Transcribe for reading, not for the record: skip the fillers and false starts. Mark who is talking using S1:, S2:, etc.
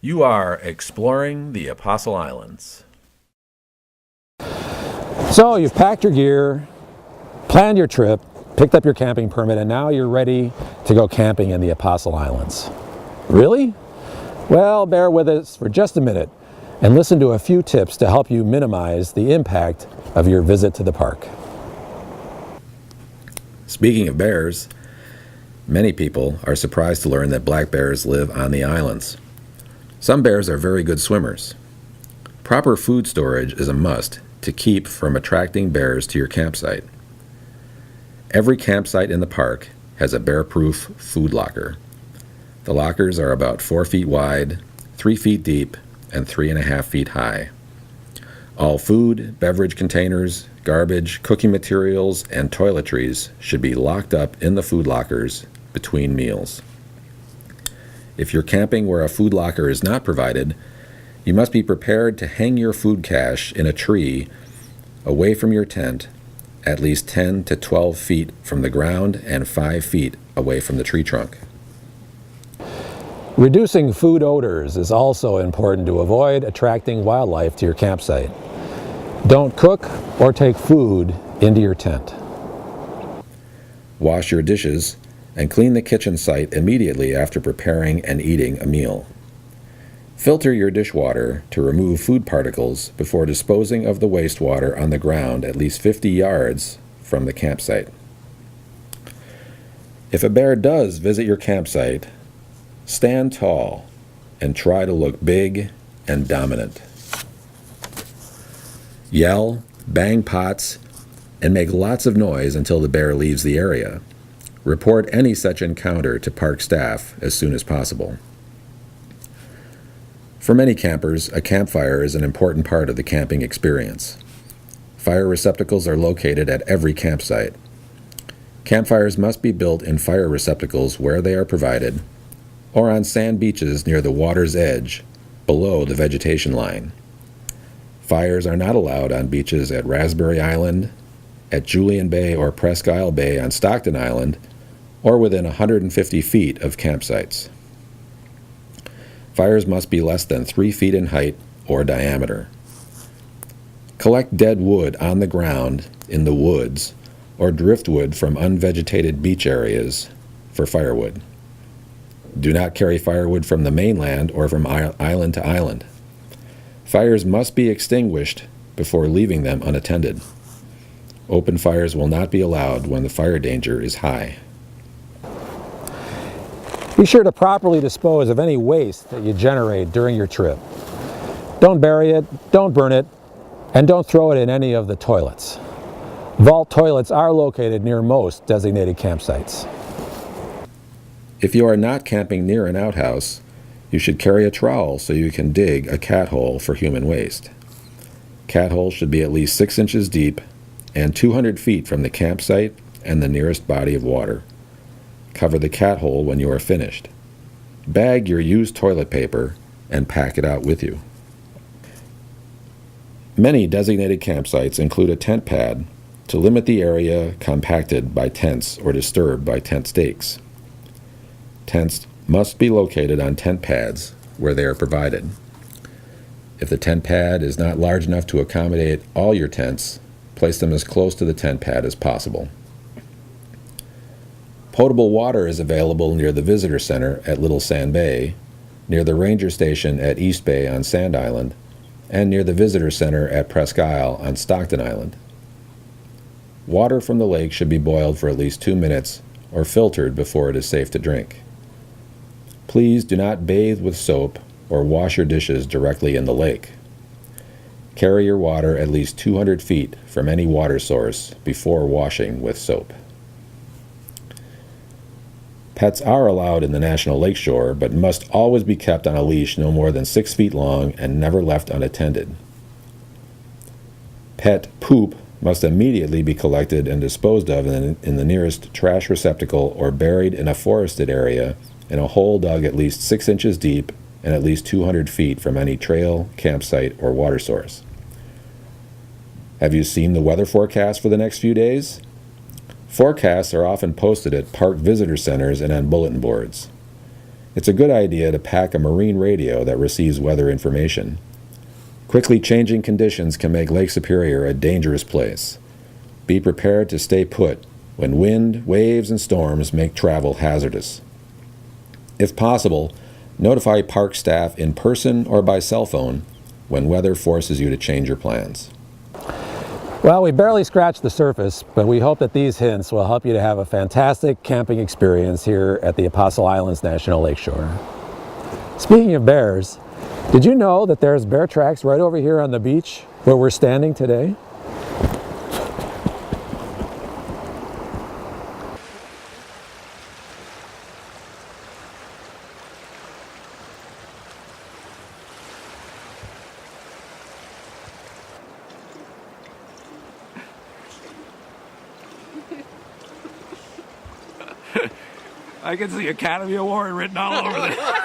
S1: You are exploring the Apostle Islands.
S2: So you've packed your gear, planned your trip, picked up your camping permit, and now you're ready to go camping in the Apostle Islands. Really? Well, bear with us for just a minute and listen to a few tips to help you minimize the impact of your visit to the park.
S1: Speaking of bears, many people are surprised to learn that black bears live on the islands. Some bears are very good swimmers. Proper food storage is a must to keep from attracting bears to your campsite. Every campsite in the park has a bear-proof food locker. The lockers are about 4 feet wide, 3 feet deep, and 3.5 feet high. All food, beverage containers, garbage, cooking materials, and toiletries should be locked up in the food lockers between meals. If you're camping where a food locker is not provided, you must be prepared to hang your food cache in a tree away from your tent, at least 10 to 12 feet from the ground and 5 feet away from the tree trunk.
S2: Reducing food odors is also important to avoid attracting wildlife to your campsite. Don't cook or take food into your tent.
S1: Wash your dishes and clean the kitchen site immediately after preparing and eating a meal. Filter your dishwater to remove food particles before disposing of the wastewater on the ground at least 50 yards from the campsite. If a bear does visit your campsite, stand tall and try to look big and dominant. Yell, bang pots, and make lots of noise until the bear leaves the area. Report any such encounter to park staff as soon as possible. For many campers, a campfire is an important part of the camping experience. Fire receptacles are located at every campsite. Campfires must be built in fire receptacles where they are provided, or on sand beaches near the water's edge, below the vegetation line. Fires are not allowed on beaches at Raspberry Island, at Julian Bay or Presque Isle Bay on Stockton Island, or within 150 feet of campsites. Fires must be less than 3 feet in height or diameter. Collect dead wood on the ground in the woods or driftwood from unvegetated beach areas for firewood. Do not carry firewood from the mainland or from island to island. Fires must be extinguished before leaving them unattended. Open fires will not be allowed when the fire danger is high.
S2: Be sure to properly dispose of any waste that you generate during your trip. Don't bury it, don't burn it, and don't throw it in any of the toilets. Vault toilets are located near most designated campsites.
S1: If you are not camping near an outhouse, you should carry a trowel so you can dig a cat hole for human waste. Cat holes should be at least 6 inches deep and 200 feet from the campsite and the nearest body of water. Cover the cat hole when you are finished. Bag your used toilet paper and pack it out with you. Many designated campsites include a tent pad to limit the area compacted by tents or disturbed by tent stakes. Tents must be located on tent pads where they are provided. If the tent pad is not large enough to accommodate all your tents, place them as close to the tent pad as possible. Potable water is available near the Visitor Center at Little Sand Bay, near the Ranger Station at East Bay on Sand Island, and near the Visitor Center at Presque Isle on Stockton Island. Water from the lake should be boiled for at least 2 minutes or filtered before it is safe to drink. Please do not bathe with soap or wash your dishes directly in the lake. Carry your water at least 200 feet from any water source before washing with soap. Pets are allowed in the National Lakeshore, but must always be kept on a leash no more than 6 feet long and never left unattended. Pet poop must immediately be collected and disposed of in the nearest trash receptacle or buried in a forested area in a hole dug at least 6 inches deep and at least 200 feet from any trail, campsite, or water source. Have you seen the weather forecast for the next few days? Forecasts are often posted at park visitor centers and on bulletin boards. it's a good idea to pack a marine radio that receives weather information. Quickly changing conditions can make Lake Superior a dangerous place. Be prepared to stay put when wind, waves, and storms make travel hazardous. If possible, notify park staff in person or by cell phone when weather forces you to change your plans.
S2: Well, we barely scratched the surface, but we hope that these hints will help you to have a fantastic camping experience here at the Apostle Islands National Lakeshore. Speaking of bears, did you know that there's bear tracks right over here on the beach where we're standing today?
S3: I can see Academy Award written all over there.